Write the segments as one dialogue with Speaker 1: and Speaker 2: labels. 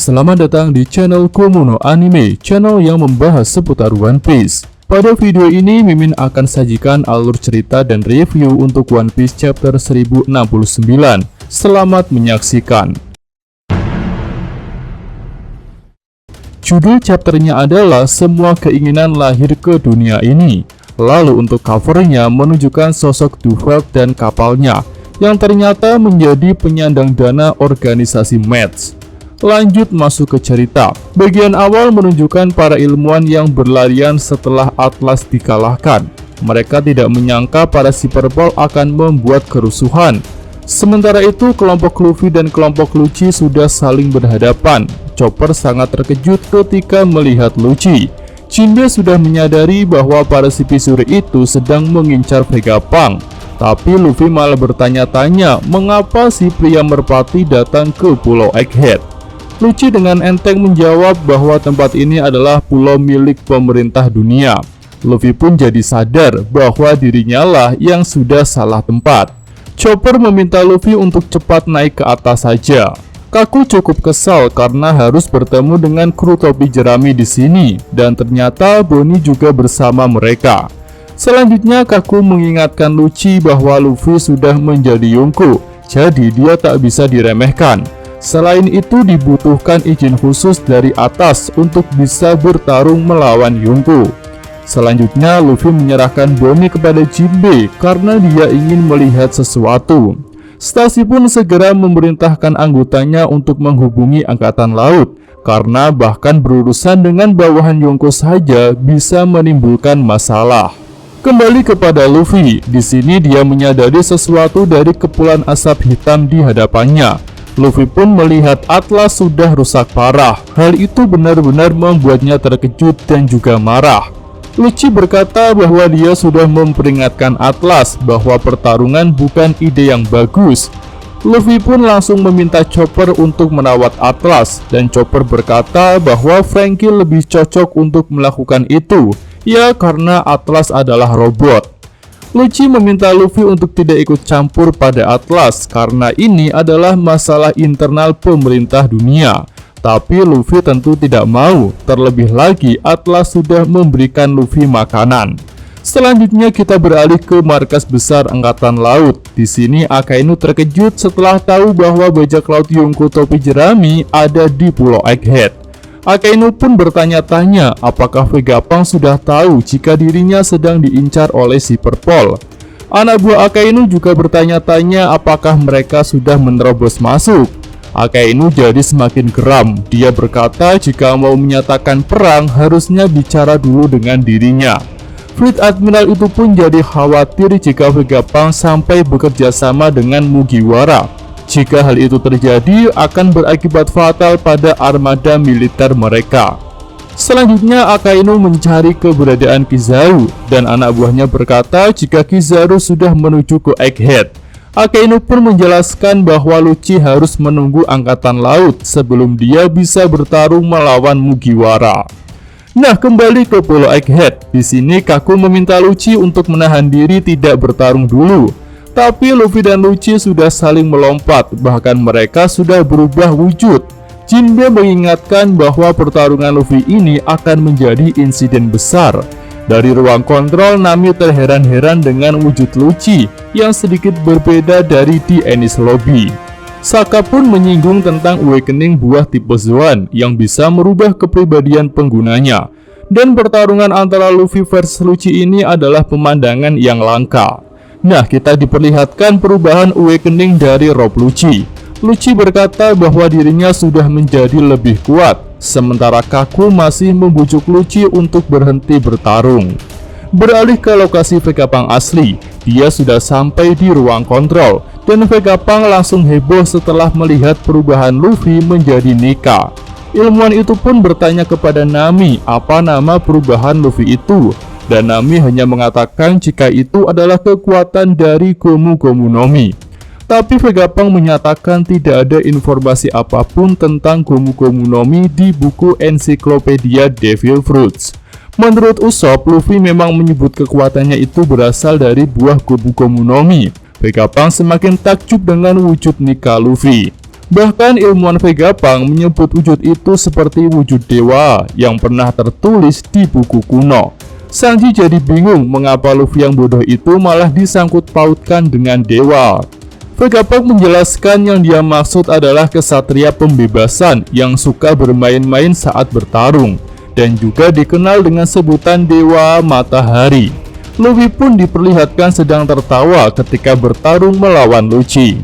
Speaker 1: Selamat datang di channel Komuno Anime, channel yang membahas seputar One Piece. Pada video ini, Mimin akan sajikan alur cerita dan review untuk One Piece chapter 1069. Selamat menyaksikan. Judul chapternya adalah Semua Keinginan Lahir ke Dunia Ini. Lalu untuk covernya menunjukkan sosok Duvok dan kapalnya, yang ternyata menjadi penyandang dana organisasi Mets. Lanjut masuk ke cerita. Bagian awal menunjukkan para ilmuwan yang berlarian setelah Atlas dikalahkan. Mereka tidak menyangka para Cyberpol akan membuat kerusuhan. Sementara itu, kelompok Luffy dan kelompok Lucci sudah saling berhadapan. Chopper sangat terkejut ketika melihat Lucci. Jinbe sudah menyadari bahwa para Sipisury itu sedang mengincar Vegapunk. Tapi Luffy malah bertanya-tanya mengapa si pria merpati datang ke Pulau Egghead. Lucci dengan enteng menjawab bahwa tempat ini adalah pulau milik pemerintah dunia. Luffy pun jadi sadar bahwa dirinya lah yang sudah salah tempat. Chopper meminta Luffy untuk cepat naik ke atas saja. Kaku cukup kesal karena harus bertemu dengan kru topi jerami di sini, dan ternyata Bonnie juga bersama mereka. Selanjutnya Kaku mengingatkan Lucci bahwa Luffy sudah menjadi Yonko, jadi dia tak bisa diremehkan. Selain itu dibutuhkan izin khusus dari atas untuk bisa bertarung melawan Yonko. Selanjutnya Luffy menyerahkan Bonnie kepada Jinbe karena dia ingin melihat sesuatu. Stasi pun segera memerintahkan anggotanya untuk menghubungi Angkatan Laut karena bahkan berurusan dengan bawahan Yonko saja bisa menimbulkan masalah. Kembali kepada Luffy, di sini dia menyadari sesuatu dari kepulan asap hitam di hadapannya. Luffy pun melihat Atlas sudah rusak parah. Hal itu benar-benar membuatnya terkejut dan juga marah. Lucci berkata bahwa dia sudah memperingatkan Atlas bahwa pertarungan bukan ide yang bagus. Luffy pun langsung meminta Chopper untuk merawat Atlas, dan Chopper berkata bahwa Franky lebih cocok untuk melakukan itu, ya karena Atlas adalah robot. Lucci meminta Luffy untuk tidak ikut campur pada Atlas karena ini adalah masalah internal pemerintah dunia. Tapi Luffy tentu tidak mau, terlebih lagi Atlas sudah memberikan Luffy makanan. Selanjutnya kita beralih ke markas besar Angkatan Laut. Di sini Akainu terkejut setelah tahu bahwa bajak laut Yonko topi jerami ada di Pulau Egghead. Akainu pun bertanya-tanya apakah Vegapunk sudah tahu jika dirinya sedang diincar oleh Cyberpol. Anak buah Akainu juga bertanya-tanya apakah mereka sudah menerobos masuk. Akainu jadi semakin geram. Dia berkata jika mau menyatakan perang harusnya bicara dulu dengan dirinya. Fleet Admiral itu pun jadi khawatir jika Vegapunk sampai bekerja sama dengan Mugiwara. Jika hal itu terjadi, akan berakibat fatal pada armada militer mereka. Selanjutnya, Akainu mencari keberadaan Kizaru, dan anak buahnya berkata jika Kizaru sudah menuju ke Egghead. Akainu pun menjelaskan bahwa Lucci harus menunggu Angkatan Laut sebelum dia bisa bertarung melawan Mugiwara. Nah, kembali ke Pulau Egghead. Di sini Kaku meminta Lucci untuk menahan diri tidak bertarung dulu. Tapi Luffy dan Lucci sudah saling melompat, bahkan mereka sudah berubah wujud. Jinbe mengingatkan bahwa pertarungan Luffy ini akan menjadi insiden besar. Dari ruang kontrol, Nami terheran-heran dengan wujud Lucci yang sedikit berbeda dari di Enies Lobby. Saka pun menyinggung tentang awakening buah tipe Zoan yang bisa merubah kepribadian penggunanya. Dan pertarungan antara Luffy versus Lucci ini adalah pemandangan yang langka. Nah, kita diperlihatkan perubahan awakening dari Rob Lucci. Lucci berkata bahwa dirinya sudah menjadi lebih kuat, sementara Kaku masih membujuk Lucci untuk berhenti bertarung. Beralih ke lokasi Vegapunk asli, dia sudah sampai di ruang kontrol, dan Vegapunk langsung heboh setelah melihat perubahan Luffy menjadi Nika. Ilmuwan itu pun bertanya kepada Nami apa nama perubahan Luffy itu. Dan Nami hanya mengatakan jika itu adalah kekuatan dari Gomu Gomu no Mi. Tapi Vegapunk menyatakan tidak ada informasi apapun tentang Gomu Gomu no Mi di buku ensiklopedia Devil Fruits. Menurut Usopp, Luffy memang menyebut kekuatannya itu berasal dari buah Gomu Gomu no Mi. Vegapunk semakin takjub dengan wujud Nika Luffy. Bahkan ilmuwan Vegapunk menyebut wujud itu seperti wujud dewa yang pernah tertulis di buku kuno. Sanji jadi bingung mengapa Luffy yang bodoh itu malah disangkut pautkan dengan dewa. Vegapunk menjelaskan yang dia maksud adalah kesatria pembebasan yang suka bermain-main saat bertarung, dan juga dikenal dengan sebutan Dewa Matahari. Luffy pun diperlihatkan sedang tertawa ketika bertarung melawan Lucci.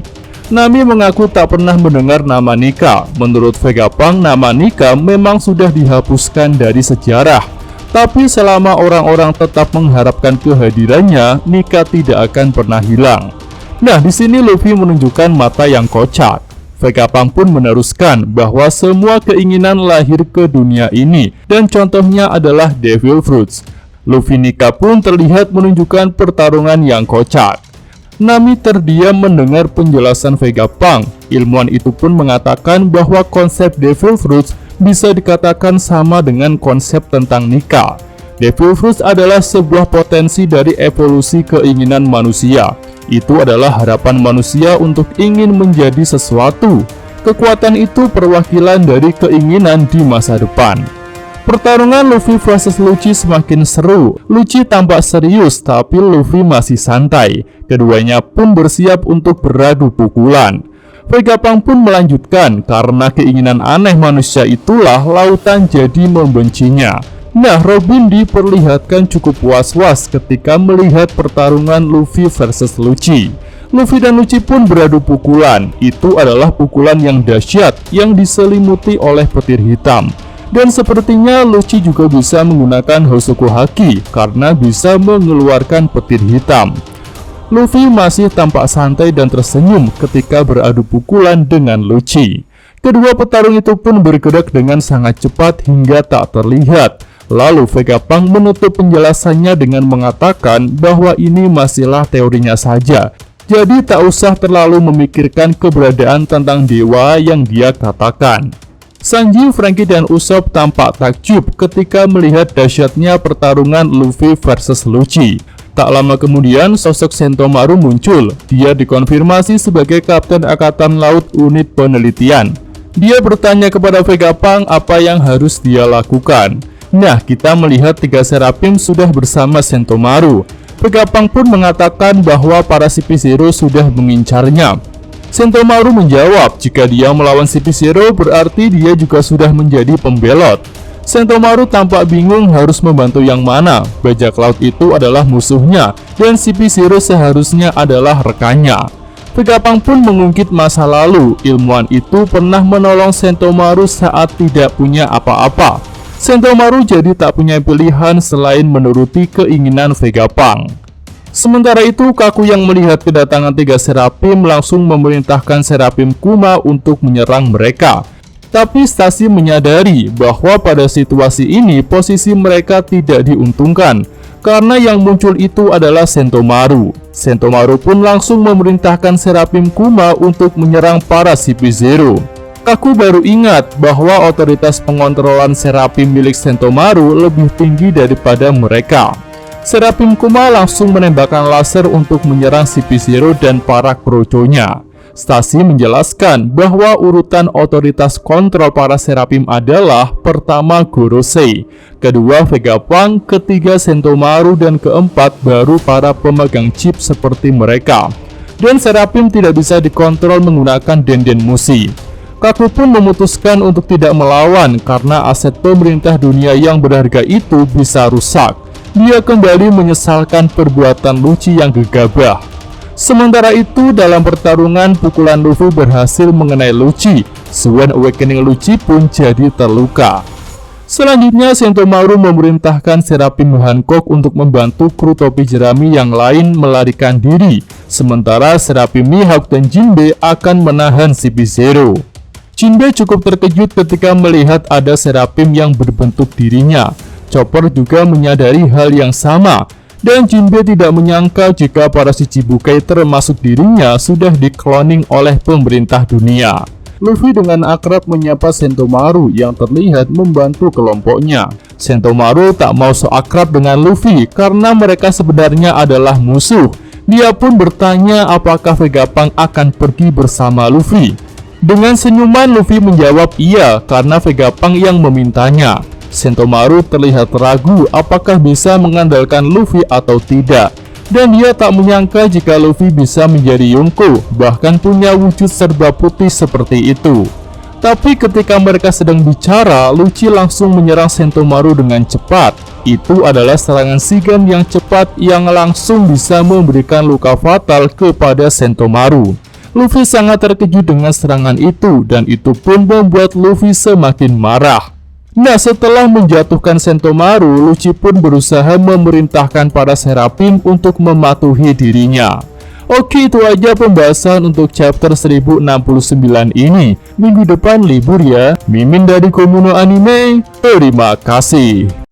Speaker 1: Nami mengaku tak pernah mendengar nama Nika. Menurut Vegapunk, nama Nika memang sudah dihapuskan dari sejarah. Tapi selama orang-orang tetap mengharapkan kehadirannya, Nika tidak akan pernah hilang. Nah, di sini Luffy menunjukkan mata yang kocak. Vegapunk pun meneruskan bahwa semua keinginan lahir ke dunia ini, dan contohnya adalah Devil Fruits. Luffy Nika pun terlihat menunjukkan pertarungan yang kocak. Nami terdiam mendengar penjelasan Vegapunk. Ilmuwan itu pun mengatakan bahwa konsep Devil Fruits bisa dikatakan sama dengan konsep tentang Nika. Devil Fruits adalah sebuah potensi dari evolusi keinginan manusia. Itu adalah harapan manusia untuk ingin menjadi sesuatu. Kekuatan itu perwakilan dari keinginan di masa depan. Pertarungan Luffy vs Lucci semakin seru. Lucci tampak serius, tapi Luffy masih santai. Keduanya pun bersiap untuk beradu pukulan. Vegapunk pun melanjutkan, karena keinginan aneh manusia itulah lautan jadi membencinya. Nah, Robin diperlihatkan cukup was-was ketika melihat pertarungan Luffy versus Lucci. Luffy dan Lucci pun beradu pukulan. Itu adalah pukulan yang dahsyat yang diselimuti oleh petir hitam. Dan sepertinya Lucci juga bisa menggunakan Hosoku Haki karena bisa mengeluarkan petir hitam. Luffy masih tampak santai dan tersenyum ketika beradu pukulan dengan Lucci. Kedua petarung itu pun bergerak dengan sangat cepat hingga tak terlihat. Lalu Vegapunk menutup penjelasannya dengan mengatakan bahwa ini masihlah teorinya saja. Jadi tak usah terlalu memikirkan keberadaan tentang dewa yang dia katakan. Sanji, Franky, dan Usopp tampak takjub ketika melihat dahsyatnya pertarungan Luffy versus Lucci. Tak lama kemudian sosok Sentomaru muncul. Dia dikonfirmasi sebagai Kapten Angkatan Laut Unit Penelitian. Dia bertanya kepada Vegapunk apa yang harus dia lakukan. Nah, kita melihat tiga Serapim sudah bersama Sentomaru. Vegapunk pun mengatakan bahwa para CP0 sudah mengincarnya. Sentomaru menjawab jika dia melawan CP0 berarti dia juga sudah menjadi pembelot. Sentomaru tampak bingung harus membantu yang mana. Bajak laut itu adalah musuhnya dan CP0 seharusnya adalah rekannya. Vegapunk pun mengungkit masa lalu. Ilmuwan itu pernah menolong Sentomaru saat tidak punya apa-apa. Sentomaru jadi tak punya pilihan selain menuruti keinginan Vegapunk. Sementara itu, Kaku yang melihat kedatangan tiga Serapim langsung memerintahkan Serapim Kuma untuk menyerang mereka. Tapi Stacy menyadari bahwa pada situasi ini posisi mereka tidak diuntungkan karena yang muncul itu adalah Sentomaru. Sentomaru pun langsung memerintahkan Serapim Kuma untuk menyerang para CP0. Kaku baru ingat bahwa otoritas pengontrolan Serapim milik Sentomaru lebih tinggi daripada mereka. Serapim Kuma langsung menembakkan laser untuk menyerang CP0 dan para kroconya. Stacy menjelaskan bahwa urutan otoritas kontrol para Serapim adalah pertama Gorosei, kedua Vegapunk, ketiga Sentomaru, dan keempat baru para pemegang chip seperti mereka. Dan Serapim tidak bisa dikontrol menggunakan Denden Mushi. Kaku pun memutuskan untuk tidak melawan karena aset pemerintah dunia yang berharga itu bisa rusak. Dia kembali menyesalkan perbuatan Lucci yang gegabah. Sementara itu, dalam pertarungan, pukulan Luffy berhasil mengenai Lucci. Swan Awakening Lucci pun jadi terluka. Selanjutnya, Sentomaru memerintahkan Serapim Hancock untuk membantu kru topi jerami yang lain melarikan diri. Sementara Serapim Mihawk dan Jinbe akan menahan CP0. Jinbe cukup terkejut ketika melihat ada Serapim yang berbentuk dirinya. Chopper juga menyadari hal yang sama. Dan Jinbe tidak menyangka jika para Shichibukai termasuk dirinya sudah dikloning oleh pemerintah dunia. Luffy dengan akrab menyapa Sentomaru yang terlihat membantu kelompoknya. Sentomaru tak mau so akrab dengan Luffy karena mereka sebenarnya adalah musuh. Dia pun bertanya apakah Vegapunk akan pergi bersama Luffy. Dengan senyuman Luffy menjawab iya karena Vegapunk yang memintanya. Sentomaru terlihat ragu apakah bisa mengandalkan Luffy atau tidak. Dan dia tak menyangka jika Luffy bisa menjadi Yonko, bahkan punya wujud serba putih seperti itu. Tapi ketika mereka sedang bicara, Lucci langsung menyerang Sentomaru dengan cepat. Itu adalah serangan Shigan yang cepat yang langsung bisa memberikan luka fatal kepada Sentomaru. Luffy sangat terkejut dengan serangan itu, dan itu pun membuat Luffy semakin marah. Nah, setelah menjatuhkan Sentomaru, Lucci pun berusaha memerintahkan para Serapim untuk mematuhi dirinya. Oke, itu aja pembahasan untuk chapter 1069 ini. Minggu depan libur ya. Mimin dari Komuno Anime, terima kasih.